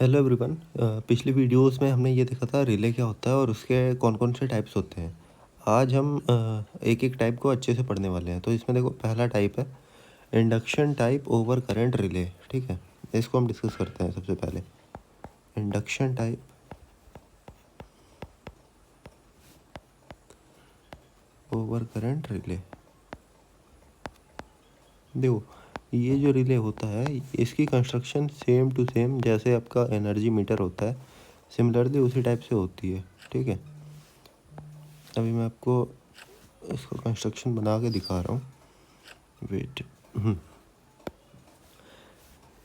Hello everyone. पिछली videos में हमने ये देखा था रिले क्या होता है और उसके कौन कौन से टाइप्स होते हैं। आज हम एक एक टाइप को अच्छे से पढ़ने वाले हैं। तो इसमें देखो, पहला टाइप है induction type over current relay. ठीक है, इसको हम डिस्कस करते हैं। सबसे पहले induction type over current relay. देखो, ये जो रिले होता है इसकी कंस्ट्रक्शन सेम टू सेम जैसे आपका एनर्जी मीटर होता है, सिमिलरली उसी टाइप से होती है। ठीक है, अभी मैं आपको इसको कंस्ट्रक्शन बना के दिखा रहा हूँ। वेट।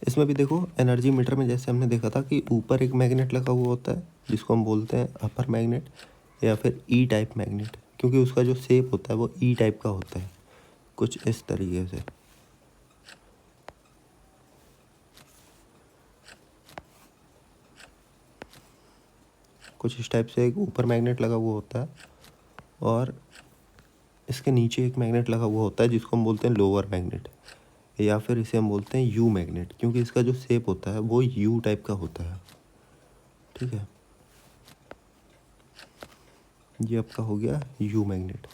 इसमें भी देखो, एनर्जी मीटर में जैसे हमने देखा था कि ऊपर एक मैग्नेट लगा हुआ होता है जिसको हम बोलते हैं अपर मैग्नेट या फिर ई टाइप मैग्नेट, क्योंकि उसका जो शेप होता है वो ई टाइप का होता है, कुछ इस तरीके से। कुछ इस टाइप से एक ऊपर मैग्नेट लगा हुआ होता है और इसके नीचे एक मैग्नेट लगा हुआ होता है जिसको हम बोलते हैं लोअर मैग्नेट, या फिर इसे हम बोलते हैं यू मैग्नेट, क्योंकि इसका जो शेप होता है वो यू टाइप का होता है। ठीक है, ये आपका हो गया यू मैग्नेट।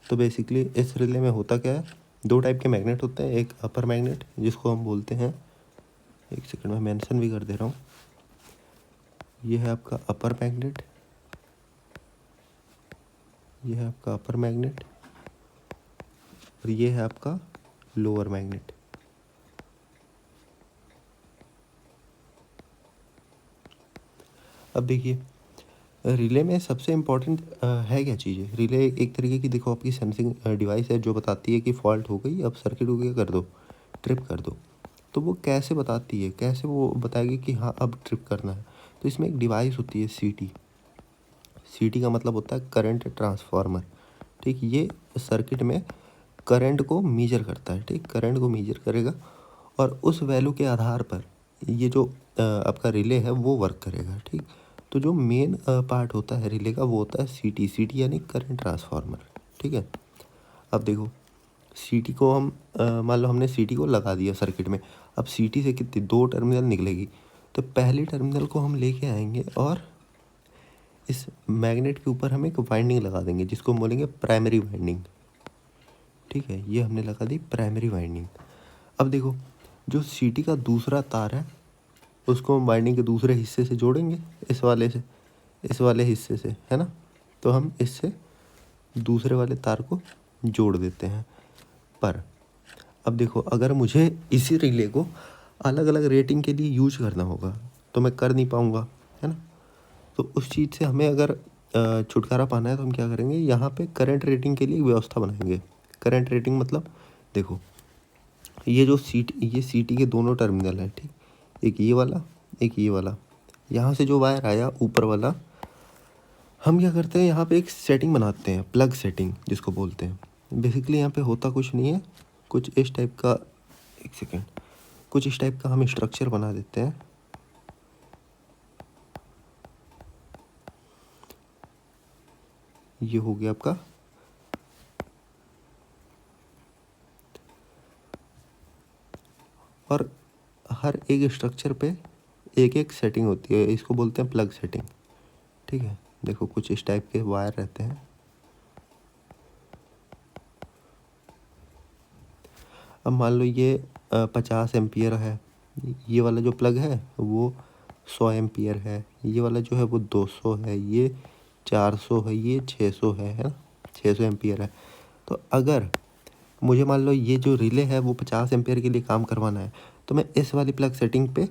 तो बेसिकली इस रिले में होता क्या है, दो टाइप के मैग्नेट होते हैं। एक अपर मैग्नेट जिसको हम बोलते हैं, एक सेकंड में मेंशन भी कर दे रहा हूँ, ये है आपका अपर मैग्नेट, ये है आपका अपर मैग्नेट और ये है आपका लोअर मैग्नेट। अब देखिए, रिले में सबसे इम्पोर्टेंट है क्या चीज़ है। रिले एक तरीके की, देखो, आपकी सेंसिंग डिवाइस है जो बताती है कि फॉल्ट हो गई, अब सर्किट को क्या कर दो, ट्रिप कर दो। तो वो कैसे बताती है, कैसे वो बताएगी कि हाँ अब ट्रिप करना है। तो इसमें एक डिवाइस होती है सीटी। सीटी का मतलब होता है करंट ट्रांसफार्मर। ठीक, ये सर्किट में करंट को मेजर करता है। ठीक, करंट को मेजर करेगा और उस वैल्यू के आधार पर ये जो आपका रिले है वो वर्क करेगा। ठीक, तो जो मेन पार्ट होता है रिले का वो होता है सीटी। सीटी यानी करंट ट्रांसफार्मर। ठीक है, अब देखो, सीटी को हम मान लो हमने सीटी को लगा दिया सर्किट में। अब सीटी से कितनी, दो टर्मिनल निकलेगी। तो पहली टर्मिनल को हम लेके आएंगे और इस मैग्नेट के ऊपर हम एक वाइंडिंग लगा देंगे जिसको हम बोलेंगे प्राइमरी वाइंडिंग। ठीक है, ये हमने लगा दी प्राइमरी वाइंडिंग। अब देखो, जो सीटी का दूसरा तार है उसको हम वाइंडिंग के दूसरे हिस्से से जोड़ेंगे, इस वाले से, इस वाले हिस्से से, है ना। तो हम इससे दूसरे वाले तार को जोड़ देते हैं। पर अब देखो, अगर मुझे इसी रिले को अलग अलग रेटिंग के लिए यूज करना होगा तो मैं कर नहीं पाऊँगा, है ना। तो उस चीज़ से हमें अगर छुटकारा पाना है तो हम क्या करेंगे, यहाँ पे करंट रेटिंग के लिए एक व्यवस्था बनाएंगे। करंट रेटिंग मतलब, देखो, ये सीटी के दोनों टर्मिनल हैं। ठीक, एक ये वाला, एक ये वाला। यहाँ से जो वायर आया ऊपर वाला, हम क्या करते हैं, यहाँ पे एक सेटिंग बनाते हैं, प्लग सेटिंग जिसको बोलते हैं। बेसिकली यहाँ पे होता कुछ नहीं है, कुछ इस टाइप का, एक सेकेंड, कुछ इस टाइप का हम स्ट्रक्चर बना देते हैं। ये हो गया आपका, और हर एक स्ट्रक्चर पे एक एक सेटिंग होती है, इसको बोलते हैं प्लग सेटिंग। ठीक है, देखो कुछ इस टाइप के वायर रहते हैं। अब मान लो ये 50 एम्पियर है, ये वाला जो प्लग है वो 100 एम्पियर है, ये वाला जो है वो 200 है, ये 400 है, ये 600 है ना, 600 एम्पियर है। तो अगर मुझे मान लो ये जो रिले है वो 50 एम्पियर के लिए काम करवाना है, तो मैं इस वाली प्लग सेटिंग पे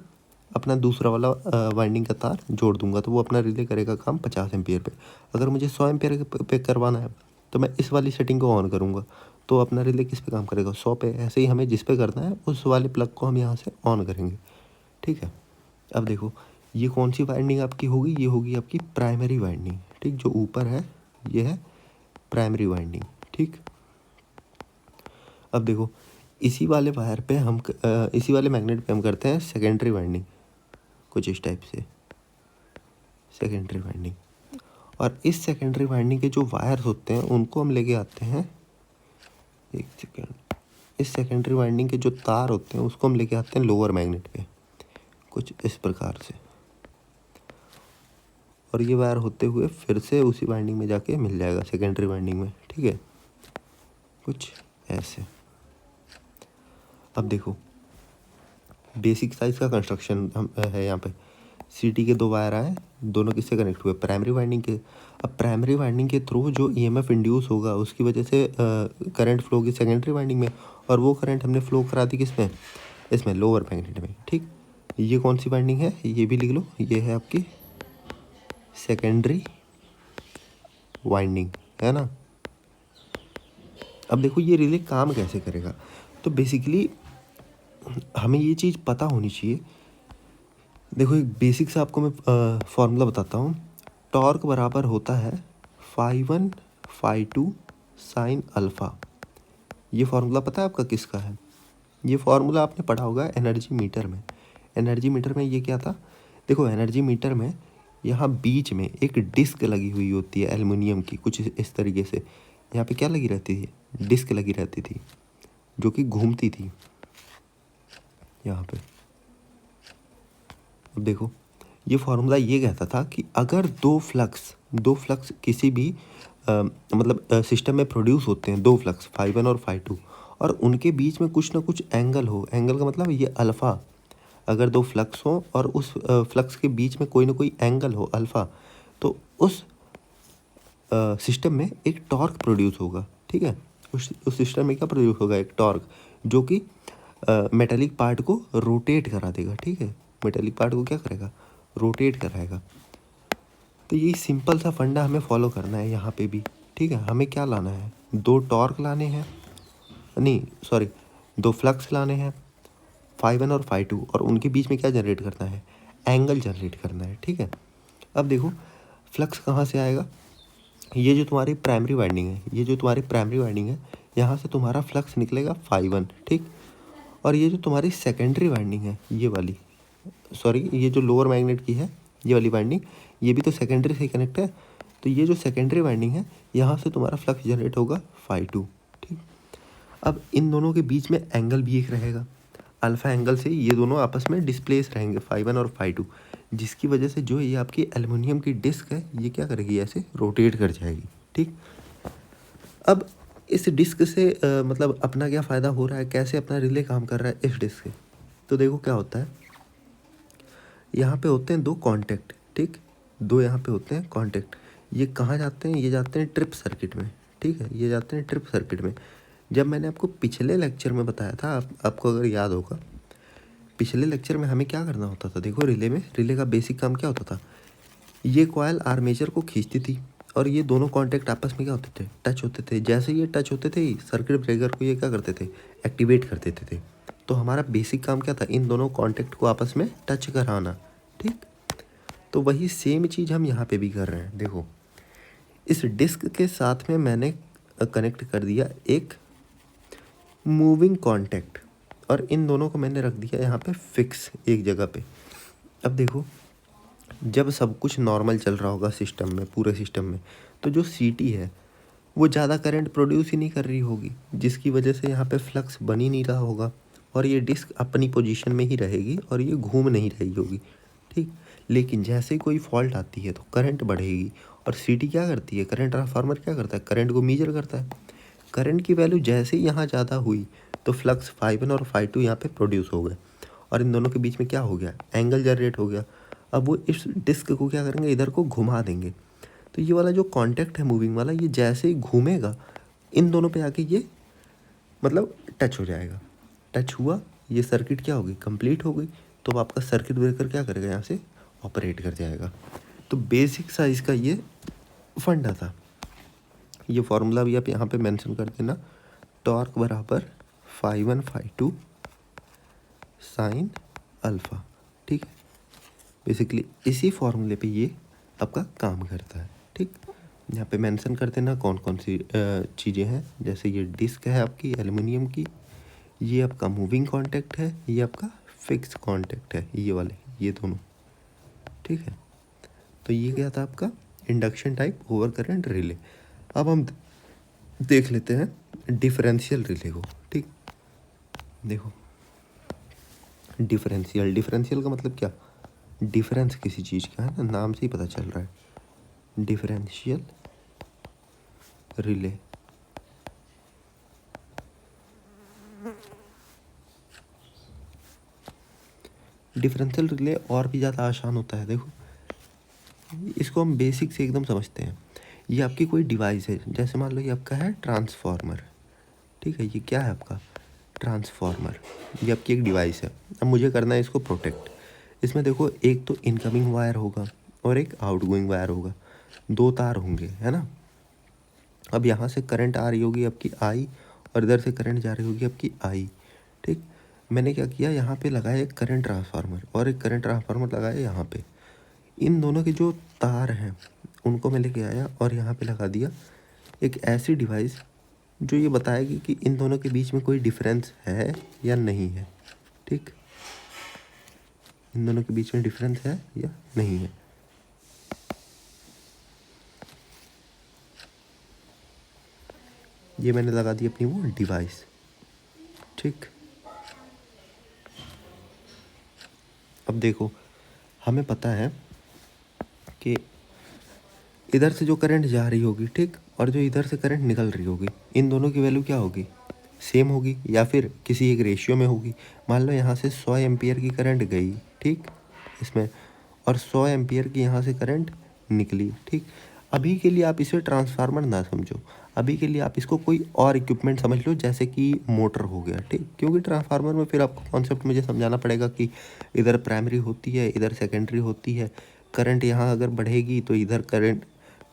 अपना दूसरा वाला वाइंडिंग का तार जोड़ दूंगा, तो वो अपना रिले करेगा काम 50 एम्पियर पे। अगर मुझे 100 एम्पियर पे करवाना है तो मैं इस वाली सेटिंग को ऑन करूँगा, तो अपना रिले किस पे काम करेगा, 100 पे। ऐसे ही हमें जिस पे करना है उस वाले प्लग को हम यहाँ से ऑन करेंगे। ठीक है, अब देखो, ये कौन सी वाइंडिंग आपकी होगी, ये होगी आपकी प्राइमरी वाइंडिंग। ठीक, जो ऊपर है ये है प्राइमरी वाइंडिंग। ठीक, अब देखो, इसी वाले वायर पे हम इसी वाले मैग्नेट पे हम करते हैं सेकेंडरी वाइंडिंग, कुछ इस टाइप से सेकेंडरी वाइंडिंग। और इस सेकेंडरी वाइंडिंग के जो वायर्स होते हैं उनको हम लेके आते हैं, एक सेकेंड, इस सेकेंडरी वाइंडिंग के जो तार होते हैं उसको हम लेके आते हैं लोअर मैग्नेट पे, कुछ इस प्रकार से, और ये वायर होते हुए फिर से उसी वाइंडिंग में जाके मिल जाएगा सेकेंडरी वाइंडिंग में, ठीक है, कुछ ऐसे। अब देखो बेसिक साइज का कंस्ट्रक्शन हम है यहाँ पे। सीटी के 2 वायर आए, दोनों किससे कनेक्ट हुए, प्राइमरी वाइंडिंग के। अब प्राइमरी वाइंडिंग के थ्रू जो ईएमएफ इंड्यूस होगा उसकी वजह से करंट फ्लो होगी सेकेंडरी वाइंडिंग में, और वो करंट हमने फ्लो करा दी किसमें, इसमें लोअर मैग्नेट में, ठीक। ये कौन सी वाइंडिंग है, ये भी लिख लो, ये है आपकी सेकेंडरी वाइंडिंग, है ना। अब देखो ये रिले काम कैसे करेगा, तो बेसिकली हमें ये चीज़ पता होनी चाहिए। देखो एक बेसिक सा आपको मैं फॉर्मूला बताता हूँ। टॉर्क बराबर होता है φ1 φ2 साइन अल्फ़ा। ये फार्मूला पता है आपका किसका है, ये फार्मूला आपने पढ़ा होगा एनर्जी मीटर में। एनर्जी मीटर में ये क्या था, देखो एनर्जी मीटर में यहाँ बीच में एक डिस्क लगी हुई होती है एल्युमिनियम की, कुछ इस तरीके से। यहाँ पे क्या लगी रहती थी, डिस्क लगी रहती थी जो कि घूमती थी यहाँ पे। अब देखो ये फार्मूला ये कहता था कि अगर दो फ्लक्स किसी भी मतलब सिस्टम में प्रोड्यूस होते हैं, दो फ्लक्स φ1 और φ2, और उनके बीच में कुछ ना कुछ एंगल हो, एंगल का मतलब ये अल्फ़ा, अगर दो फ्लक्स हो और उस फ्लक्स के बीच में कोई ना कोई एंगल हो अल्फ़ा, तो उस सिस्टम में एक टॉर्क प्रोड्यूस होगा, ठीक है। उस सिस्टम में क्या प्रोड्यूस होगा, एक टॉर्क, जो कि मेटेलिक पार्ट को रोटेट करा देगा, ठीक है। मेटेलिक पार्ट को क्या करेगा, रोटेट कराएगा। तो ये सिंपल सा फंडा हमें फॉलो करना है यहाँ पे भी, ठीक है। हमें क्या लाना है, दो टॉर्क लाने हैं, नहीं सॉरी, दो फ्लक्स लाने हैं φ1 और φ2, और उनके बीच में क्या जनरेट करना है, एंगल जनरेट करना है, ठीक है। अब देखो फ्लक्स कहाँ से आएगा, ये जो तुम्हारी प्राइमरी वाइंडिंग है, ये जो तुम्हारी प्राइमरी वाइंडिंग है, यहाँ से तुम्हारा फ्लक्स निकलेगा φ1, ठीक। और ये जो तुम्हारी सेकेंडरी वाइंडिंग है, ये वाली, सॉरी ये जो लोअर मैग्नेट की है ये वाली वाइंडिंग, ये भी तो सेकेंडरी से कनेक्ट है, तो ये जो सेकेंडरी वाइंडिंग है यहाँ से तुम्हारा फ्लक्स जनरेट होगा φ2, ठीक। अब इन दोनों के बीच में एंगल भी एक रहेगा, अल्फ़ा एंगल से ये दोनों आपस में डिस्प्लेस रहेंगे φ1 और φ2, जिसकी वजह से जो ये आपकी एल्युमिनियम की डिस्क है ये क्या करेगी, ऐसे रोटेट कर जाएगी, ठीक। अब इस डिस्क से मतलब अपना क्या फ़ायदा हो रहा है, कैसे अपना रिले काम कर रहा है इस डिस्क से, तो देखो क्या होता है, यहाँ पे होते हैं दो कांटेक्ट, ठीक, दो यहाँ पे होते हैं कांटेक्ट। ये कहाँ जाते हैं, ये जाते हैं ट्रिप सर्किट में, ठीक है, ये जाते हैं ट्रिप सर्किट में। जब मैंने आपको पिछले लेक्चर में बताया था, आपको अगर याद होगा, पिछले लेक्चर में हमें क्या करना होता था, देखो रिले में, रिले का बेसिक काम क्या होता था, ये कॉयल आर्मेचर को खींचती थी और ये दोनों कांटेक्ट आपस में क्या होते थे, टच होते थे। जैसे ये टच होते थे सर्किट ब्रेकर को ये क्या करते थे, एक्टिवेट कर देते थे। तो हमारा बेसिक काम क्या था, इन दोनों कांटेक्ट को आपस में टच कराना, ठीक। तो वही सेम चीज़ हम यहाँ पे भी कर रहे हैं। देखो इस डिस्क के साथ में मैंने कनेक्ट कर दिया एक मूविंग कांटेक्ट, और इन दोनों को मैंने रख दिया यहाँ पे फिक्स एक जगह पे। अब देखो जब सब कुछ नॉर्मल चल रहा होगा सिस्टम में, पूरे सिस्टम में, तो जो सीटी है वो ज़्यादा करंट प्रोड्यूस ही नहीं कर रही होगी, जिसकी वजह से यहाँ पे फ्लक्स बन ही नहीं रहा होगा, और ये डिस्क अपनी पोजीशन में ही रहेगी और ये घूम नहीं रही होगी, ठीक। लेकिन जैसे ही कोई फॉल्ट आती है तो करंट बढ़ेगी, और सीटी क्या करती है, करंट ट्रांसफार्मर क्या करता है, करंट को मीजर करता है। करंट की वैल्यू जैसे ही यहाँ ज़्यादा हुई तो फ्लक्स φ1 और φ2 यहाँ पे प्रोड्यूस हो गए, और इन दोनों के बीच में क्या हो गया, एंगल जनरेट हो गया। अब वो इस डिस्क को क्या करेंगे, इधर को घुमा देंगे। तो ये वाला जो कांटेक्ट है मूविंग वाला, ये जैसे ही घूमेगा इन दोनों पे आके ये मतलब टच हो जाएगा। टच हुआ, ये सर्किट क्या होगी, कंप्लीट हो गई। तो आपका सर्किट ब्रेकर क्या करेगा, यहाँ से ऑपरेट कर जाएगा। तो बेसिक सा इसका ये फंडा था। ये फार्मूला भी आप यहाँ पे मेंशन कर देना, टॉर्क बराबर φ1 φ2 साइन अल्फ़ा, ठीक है। बेसिकली इसी फार्मूले पे ये आपका काम करता है, ठीक। यहाँ पे मेंशन कर देना कौन कौन सी चीज़ें हैं, जैसे ये डिस्क है आपकी एल्युमिनियम की, ये आपका मूविंग कांटेक्ट है, ये आपका फिक्स कांटेक्ट है, ये वाले, ये दोनों, ठीक है। तो ये क्या था आपका induction type over current relay. अब हम देख लेते हैं डिफरेंशियल रिले को, ठीक। देखो डिफरेंशियल, डिफरेंशियल का मतलब क्या, डिफरेंस किसी चीज़ का है ना, नाम से ही पता चल रहा है। डिफरेंशियल रिले, डिफरेंशियल रिले और भी ज़्यादा आसान होता है। देखो इसको हम बेसिक से एकदम समझते हैं। ये आपकी कोई डिवाइस है, जैसे मान लो ये आपका है ट्रांसफार्मर, ठीक है, ये क्या है आपका ट्रांसफार्मर, ये आपकी एक डिवाइस है। अब मुझे करना है इसको प्रोटेक्ट। इसमें देखो एक तो इनकमिंग वायर होगा और एक आउटगोइंग वायर होगा, दो तार होंगे, है ना। अब यहाँ से करंट आ रही होगी आपकी आई, और इधर से करंट जा रही होगी आपकी आई, ठीक। मैंने क्या किया, यहाँ पे लगाया एक करंट ट्रांसफार्मर और एक करंट ट्रांसफार्मर लगाया यहाँ पे। इन दोनों के जो तार हैं उनको मैं लेके आया और यहाँ पे लगा दिया एक ऐसी डिवाइस जो ये बताएगी कि इन दोनों के बीच में कोई डिफरेंस है या नहीं है, ठीक। इन दोनों के बीच में डिफरेंस है या नहीं है। ये मैंने लगा दी अपनी वो डिवाइस, ठीक। अब देखो हमें पता है कि इधर से जो करंट जा रही होगी, ठीक, और जो इधर से करंट निकल रही होगी, इन दोनों की वैल्यू क्या होगी, सेम होगी या फिर किसी एक रेशियो में होगी। मान लो यहाँ से 100 एम्पियर की करंट गई, ठीक, इसमें, और 100 एम्पियर की यहाँ से करंट निकली, ठीक। अभी के लिए आप इसे ट्रांसफार्मर ना समझो, अभी के लिए आप इसको कोई और इक्विपमेंट समझ लो, जैसे कि मोटर हो गया, ठीक। क्योंकि ट्रांसफार्मर में फिर आपको कॉन्सेप्ट मुझे समझाना पड़ेगा कि इधर प्राइमरी होती है, इधर सेकेंडरी होती है। करंट यहाँ अगर बढ़ेगी तो इधर करंट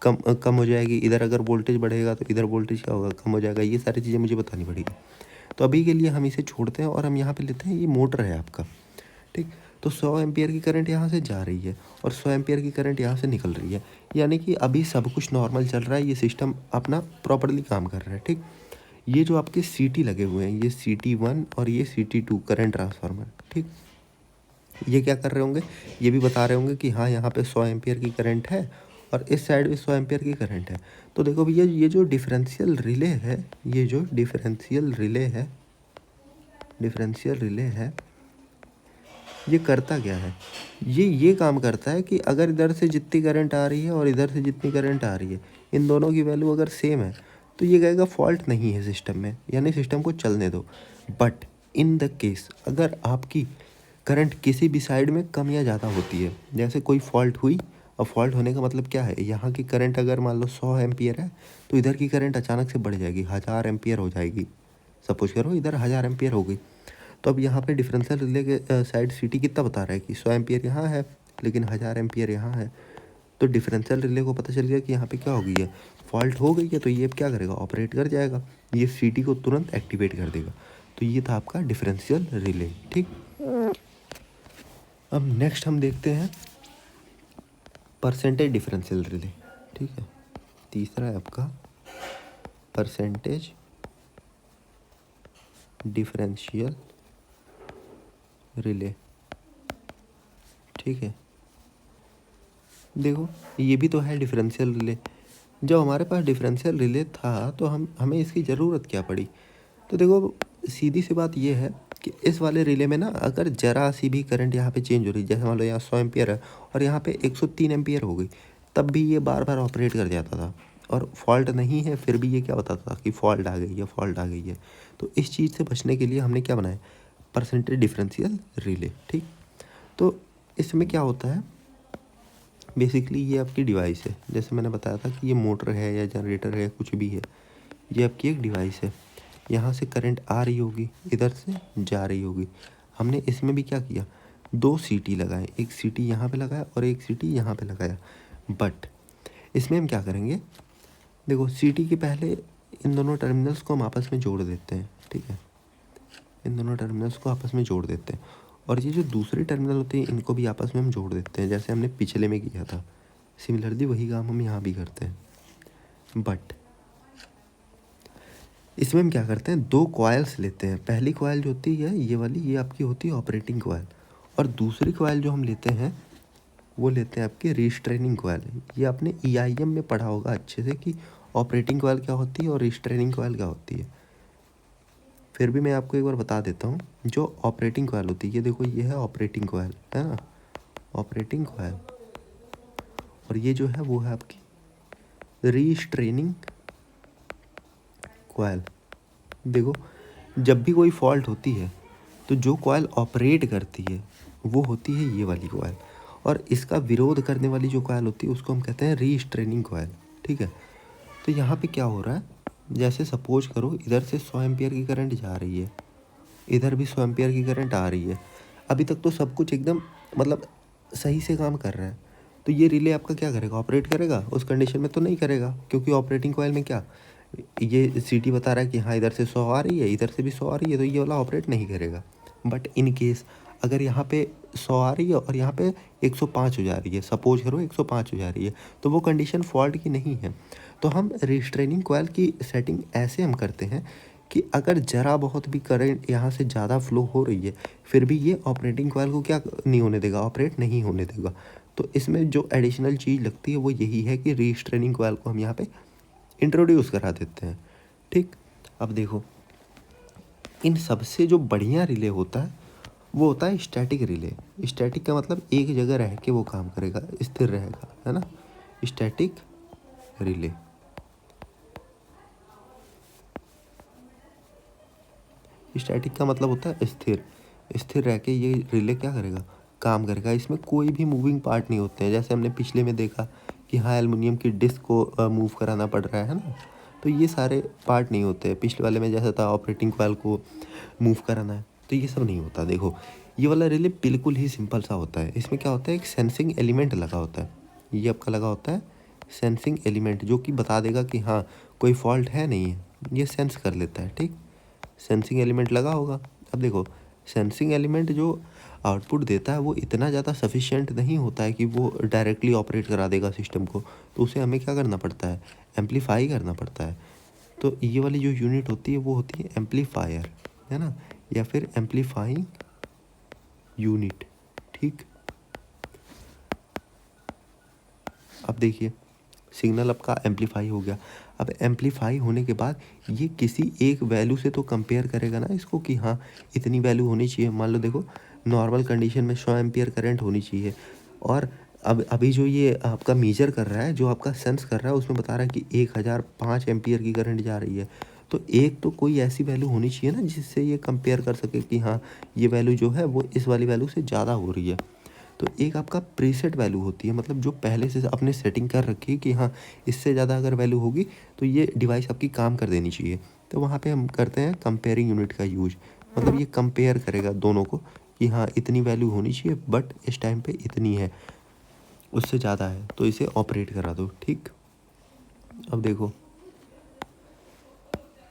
कम कम हो जाएगी, इधर अगर वोल्टेज बढ़ेगा तो इधर वोल्टेज क्या होगा, कम हो जाएगा। ये सारी चीज़ें मुझे बतानी पड़ेगी। तो अभी के लिए हम इसे छोड़ते हैं और हम यहाँ पे लेते हैं ये मोटर है आपका, ठीक। तो 100 एम्पियर की करंट यहाँ से जा रही है और 100 एम्पियर की करंट यहाँ से निकल रही है, यानी कि अभी सब कुछ नॉर्मल चल रहा है, ये सिस्टम अपना प्रॉपरली काम कर रहा है, ठीक। ये जो आपके CT लगे हुए हैं, ये CT1 और ये CT2 करंट ट्रांसफार्मर, ठीक। ये क्या कर रहे होंगे, ये भी बता रहे होंगे कि हाँ यहाँ पे 100 एम्पियर की करंट है और इस साइड भी 100 एम्पियर की करंट है। तो देखो भैया ये जो डिफरेंशियल रिले है, ये जो डिफरेंशियल रिले है, डिफरेंशियल रिले है, ये करता क्या है, ये काम करता है कि अगर इधर से जितनी करंट आ रही है और इधर से जितनी करंट आ रही है, इन दोनों की वैल्यू अगर सेम है तो ये कहेगा फॉल्ट नहीं है सिस्टम में, यानी सिस्टम को चलने दो। बट इन द केस अगर आपकी करंट किसी भी साइड में कम या ज़्यादा होती है, जैसे कोई फॉल्ट हुई, और फॉल्ट होने का मतलब क्या है, यहाँ की करंट अगर मान लो 100 एम्पियर है तो इधर की करंट अचानक से बढ़ जाएगी, 1000 एम्पियर हो जाएगी। सपोज करो इधर 1000 एम्पियर हो गई, तो अब यहाँ पे डिफरेंशियल रिले के साइड CT कितना बता रहा है कि 100 एम्पियर यहाँ है लेकिन 1000 एम्पियर यहाँ है। तो डिफरेंशियल रिले को पता चल गया कि यहाँ पे क्या हो गई है, फॉल्ट हो गई है। तो ये अब क्या करेगा, ऑपरेट कर जाएगा, ये CT को तुरंत एक्टिवेट कर देगा। तो ये था आपका डिफरेंशियल रिले, ठीक। अब नेक्स्ट हम देखते हैं परसेंटेज डिफरेंशियल रिले, ठीक है। तीसरा है आपका परसेंटेज डिफरेंशियल रिले, ठीक है। देखो ये भी तो है डिफरेंशियल रिले। जब हमारे पास डिफरेंशियल रिले था तो हमें इसकी ज़रूरत क्या पड़ी। तो देखो सीधी सी बात ये है कि इस वाले रिले में ना अगर ज़रा सी भी करंट यहाँ पे चेंज हो रही, जैसे मान लो यहाँ 100 एम्पियर है और यहाँ पे 103 एम्पियर हो गई, तब भी ये बार बार ऑपरेट कर जाता था और फॉल्ट नहीं है, फिर भी ये क्या बताता था कि फॉल्ट आ गई है, फॉल्ट आ गई है। तो इस चीज़ से बचने के लिए हमने क्या बनाया, परसेंटेज डिफरेंशियल रिले, ठीक। तो इसमें क्या होता है, बेसिकली ये आपकी डिवाइस है, जैसे मैंने बताया था कि ये मोटर है या जनरेटर है, कुछ भी है, ये आपकी एक डिवाइस है। यहाँ से करंट आ रही होगी, इधर से जा रही होगी। हमने इसमें भी क्या किया, 2 सीटी लगाए, एक सीटी यहाँ पे लगाया और एक सीटी यहाँ पे लगाया। बट इसमें हम क्या करेंगे, देखो सीटी के पहले इन दोनों टर्मिनल्स को हम आपस में जोड़ देते हैं, ठीक है। इन दोनों टर्मिनल्स को आपस में जोड़ देते हैं और ये जो दूसरे टर्मिनल होते हैं इनको भी आपस में हम जोड़ देते हैं, जैसे हमने पिछले में किया था। सिमिलरली वही काम हम यहाँ भी करते हैं। बट इसमें हम क्या करते हैं, 2 कॉइल्स लेते हैं। पहली कॉइल जो होती है ये वाली, ये आपकी होती है ऑपरेटिंग कॉइल, और दूसरी कॉइल जो हम लेते हैं वो लेते हैं आपकी रिस्ट्रेनिंग कॉइल। ये आपने EIM में पढ़ा होगा अच्छे से कि ऑपरेटिंग कॉइल क्या होती है और रिस्ट्रेनिंग कॉइल क्या होती है। फिर भी मैं आपको एक बार बता देता हूँ। जो ऑपरेटिंग कॉइल होती है, ये देखो ये है ऑपरेटिंग कॉइल, है ना, ऑपरेटिंग कॉइल। और ये जो है वो है आपकी रीस्ट्रेनिंग कॉइल। देखो जब भी कोई फॉल्ट होती है तो जो कॉइल ऑपरेट करती है वो होती है ये वाली कॉइल, और इसका विरोध करने वाली जो कॉइल होती है उसको हम कहते हैं रीस्ट्रेनिंग कॉइल। ठीक है, तो यहाँ पे क्या हो रहा है, जैसे सपोज करो इधर से 100 एम्पियर की करंट जा रही है, इधर भी 100 एम्पियर की करंट आ रही है। अभी तक तो सब कुछ एकदम मतलब सही से काम कर रहा है। तो ये रिले आपका क्या करेगा, ऑपरेट करेगा? उस कंडीशन में तो नहीं करेगा, क्योंकि ऑपरेटिंग कॉइल में क्या, ये सीटी बता रहा है कि हाँ इधर से 100 आ रही है, इधर से भी 100 आ रही है, तो ये वाला ऑपरेट नहीं करेगा। बट इन केस अगर यहाँ पे 100 आ रही है और यहाँ पे 105 हो जा रही है, सपोज करो 105 हो जा रही है, तो वो कंडीशन फॉल्ट की नहीं है। तो हम रिस्ट्रेनिंग कॉइल की सेटिंग ऐसे हम करते हैं कि अगर ज़रा बहुत भी करंट यहाँ से ज़्यादा फ्लो हो रही है, फिर भी ये ऑपरेटिंग कॉइल को क्या नहीं होने देगा, ऑपरेट नहीं होने देगा। तो इसमें जो एडिशनल चीज़ लगती है वो यही है कि रीस्ट्रेनिंग कॉइल को हम यहाँ पे इंट्रोड्यूस करा देते हैं। ठीक, अब देखो इन सबसे जो बढ़िया रिले होता है वो होता है स्टैटिक रिले। स्टैटिक का मतलब एक जगह रह के वो काम करेगा, स्थिर रहेगा, है ना, स्टैटिक रिले। स्टैटिक का मतलब होता है स्थिर, स्थिर रह के ये रिले क्या करेगा, काम करेगा। इसमें कोई भी मूविंग पार्ट नहीं होते हैं, जैसे हमने पिछले में देखा कि हाँ एल्युमिनियम की डिस्क को मूव कराना पड़ रहा है ना, तो ये सारे पार्ट नहीं होते हैं। पिछले वाले में जैसा था ऑपरेटिंग कॉइल को मूव कराना है, तो ये सब नहीं होता। देखो ये वाला रिले बिल्कुल ही सिंपल सा होता है। इसमें क्या होता है, एक सेंसिंग एलिमेंट लगा होता है, ये आपका लगा होता है सेंसिंग एलिमेंट, जो कि बता देगा कि हाँ कोई फॉल्ट है नहीं है, ये सेंस कर लेता है। ठीक, सेंसिंग एलिमेंट लगा होगा। अब देखो सेंसिंग एलिमेंट जो आउटपुट देता है वो इतना ज़्यादा सफिशिएंट नहीं होता है कि वो डायरेक्टली ऑपरेट करा देगा सिस्टम को, तो उसे हमें क्या करना पड़ता है, एम्पलीफाई करना पड़ता है। तो ये वाली जो यूनिट होती है वो होती है एम्पलीफायर, है ना, या फिर एम्पलीफाइंग यूनिट। ठीक, अब देखिए सिग्नल आपका एम्पलीफाई हो गया। अब एम्पलीफाई होने के बाद ये किसी एक वैल्यू से तो कंपेयर करेगा ना इसको कि हाँ इतनी वैल्यू होनी चाहिए। मान लो देखो नॉर्मल कंडीशन में 100 एम्पियर करंट होनी चाहिए, और अब अभी जो ये आपका मेजर कर रहा है, जो आपका सेंस कर रहा है, उसमें बता रहा है कि 1005 एम्पियर की करंट जा रही है। तो एक तो कोई ऐसी वैल्यू होनी चाहिए ना जिससे ये कंपेयर कर सके कि हाँ ये वैल्यू जो है वो इस वाली वैल्यू से ज़्यादा हो रही है। तो एक आपका प्रीसेट वैल्यू होती है, मतलब जो पहले से आपने सेटिंग कर रखी है कि हाँ इससे ज़्यादा अगर वैल्यू होगी तो ये डिवाइस आपकी काम कर देनी चाहिए। तो वहाँ पे हम करते हैं कंपेयरिंग यूनिट का यूज, मतलब ये कंपेयर करेगा दोनों को कि हाँ इतनी वैल्यू होनी चाहिए बट इस टाइम पे इतनी है, उससे ज़्यादा है तो इसे ऑपरेट करा दो। ठीक, अब देखो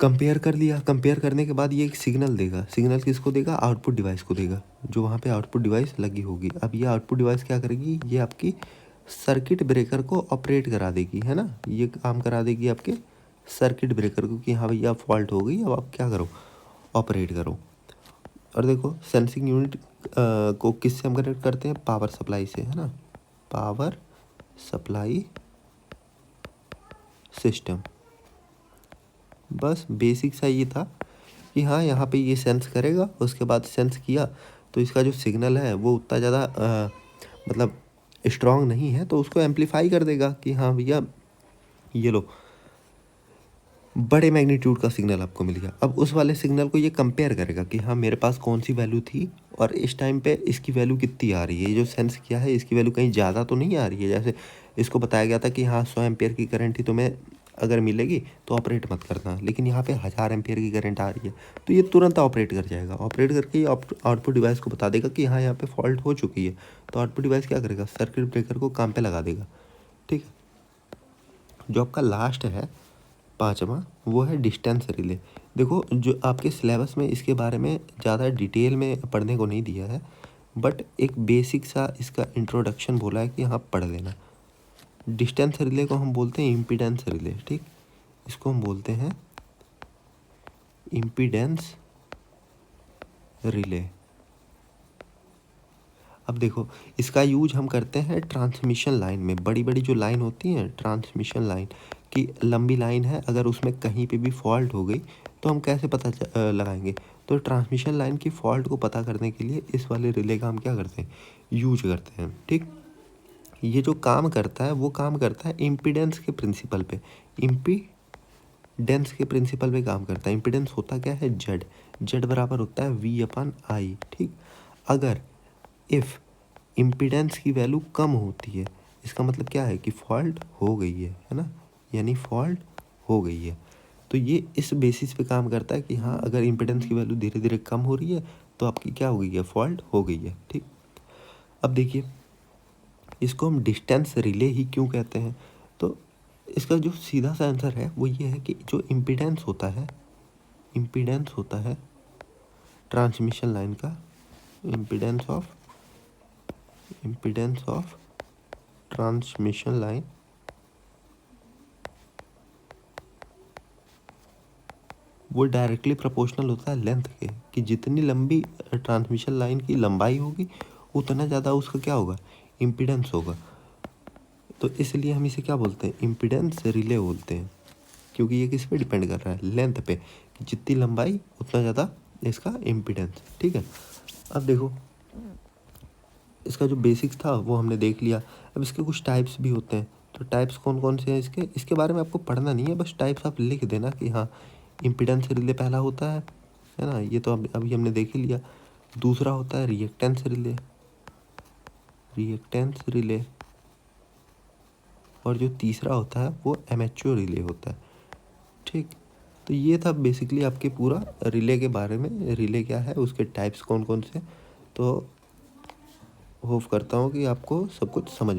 कंपेयर कर लिया, कंपेयर करने के बाद ये एक सिग्नल देगा। सिग्नल किसको देगा, आउटपुट डिवाइस को देगा, जो वहाँ पे आउटपुट डिवाइस लगी होगी। अब ये आउटपुट डिवाइस क्या करेगी, ये आपकी सर्किट ब्रेकर को ऑपरेट करा देगी, है ना, ये काम करा देगी आपके सर्किट ब्रेकर को कि हाँ भैया फॉल्ट हो गई, अब आप क्या करो, ऑपरेट करो। और देखो सेंसिंग यूनिट को किससे हम कनेक्ट करते हैं, पावर सप्लाई से, है ना, पावर सप्लाई सिस्टम। बस बेसिक सा ये था कि हाँ यहाँ पे ये सेंस करेगा, उसके बाद सेंस किया तो इसका जो सिग्नल है वो उतना ज़्यादा मतलब स्ट्रॉन्ग नहीं है, तो उसको एम्पलीफाई कर देगा कि हाँ भैया ये लो बड़े मैग्नीट्यूड का सिग्नल आपको मिल गया। अब उस वाले सिग्नल को ये कंपेयर करेगा कि हाँ मेरे पास कौन सी वैल्यू थी और इस टाइम पे इसकी वैल्यू कितनी आ रही है, ये जो सेंस किया है इसकी वैल्यू कहीं ज़्यादा तो नहीं आ रही है। जैसे इसको बताया गया था कि हाँ 100 एम्पियर की करंट थी तुम्हें अगर मिलेगी तो ऑपरेट मत करना, लेकिन यहाँ पे 1000 एम्पियर की करंट आ रही है, तो ये तुरंत ऑपरेट कर जाएगा। ऑपरेट करके आउटपुट डिवाइस को बता देगा कि हाँ यहाँ पे फॉल्ट हो चुकी है, तो आउटपुट डिवाइस क्या करेगा, सर्किट ब्रेकर को काम पे लगा देगा। ठीक है, जो आपका लास्ट है पाँचवा वो है डिस्टेंस रिले। देखो जो आपके सिलेबस में इसके बारे में ज़्यादा डिटेल में पढ़ने को नहीं दिया है, बट एक बेसिक सा इसका इंट्रोडक्शन बोला है कि हाँ पढ़ लेना। डिस्टेंस रिले को हम बोलते हैं इम्पीडेंस रिले। ठीक, इसको हम बोलते हैं इम्पीडेंस रिले। अब देखो इसका यूज हम करते हैं ट्रांसमिशन लाइन में, बड़ी बड़ी जो लाइन होती हैं ट्रांसमिशन लाइन, कि लंबी लाइन है, अगर उसमें कहीं पे भी फॉल्ट हो गई तो हम कैसे पता लगाएंगे। तो ट्रांसमिशन लाइन की फॉल्ट को पता करने के लिए इस वाले रिले का हम क्या करते हैं, यूज करते हैं। ठीक, ये जो काम करता है वो काम करता है इम्पीडेंस के प्रिंसिपल पे, इम्पीडेंस के प्रिंसिपल पे काम करता है। इम्पीडेंस होता क्या है, जेड, जेड बराबर होता है V/I। ठीक, अगर इफ़ इम्पीडेंस की वैल्यू कम होती है, इसका मतलब क्या है कि फॉल्ट हो गई है ना, यानी फॉल्ट हो गई है। तो ये इस बेसिस पे काम करता है कि हाँ, अगर इम्पीडेंस की वैल्यू धीरे धीरे कम हो रही है तो आपकी क्या हो गई है, फॉल्ट हो गई है। ठीक, अब देखिए इसको हम डिस्टेंस रिले ही क्यों कहते हैं। तो इसका जो सीधा सा आंसर है वो ये है कि जो इम्पीडेंस होता है, इम्पीडेंस होता है ट्रांसमिशन लाइन का, इम्पीडेंस ऑफ ट्रांसमिशन लाइन वो डायरेक्टली प्रोपोर्शनल होता है लेंथ के, कि जितनी लंबी ट्रांसमिशन लाइन की लंबाई होगी उतना ज़्यादा उसका क्या होगा, इम्पीडेंस होगा। तो इसलिए हम इसे क्या बोलते हैं, इम्पीडेंस रिले बोलते हैं, क्योंकि ये किस पे डिपेंड कर रहा है, लेंथ पे, कि जितनी लंबाई उतना ज़्यादा इसका इम्पीडेंस। ठीक है, अब देखो इसका जो बेसिक्स था वो हमने देख लिया। अब इसके कुछ टाइप्स भी होते हैं, तो टाइप्स कौन कौन से हैं इसके बारे में आपको पढ़ना नहीं है, बस टाइप्स आप लिख देना कि हाँ, इम्पीडेंस रिले पहला होता है ना, ये तो अभी हमने देख ही लिया। दूसरा होता है रिएक्टेंस रिले, रिएक्टेंस रिले, और जो तीसरा होता है वो एमेच्योर रिले होता है। ठीक, तो ये था बेसिकली आपके पूरा रिले के बारे में, रिले क्या है, उसके टाइप्स कौन कौन से। तो होप करता हूँ कि आपको सब कुछ समझ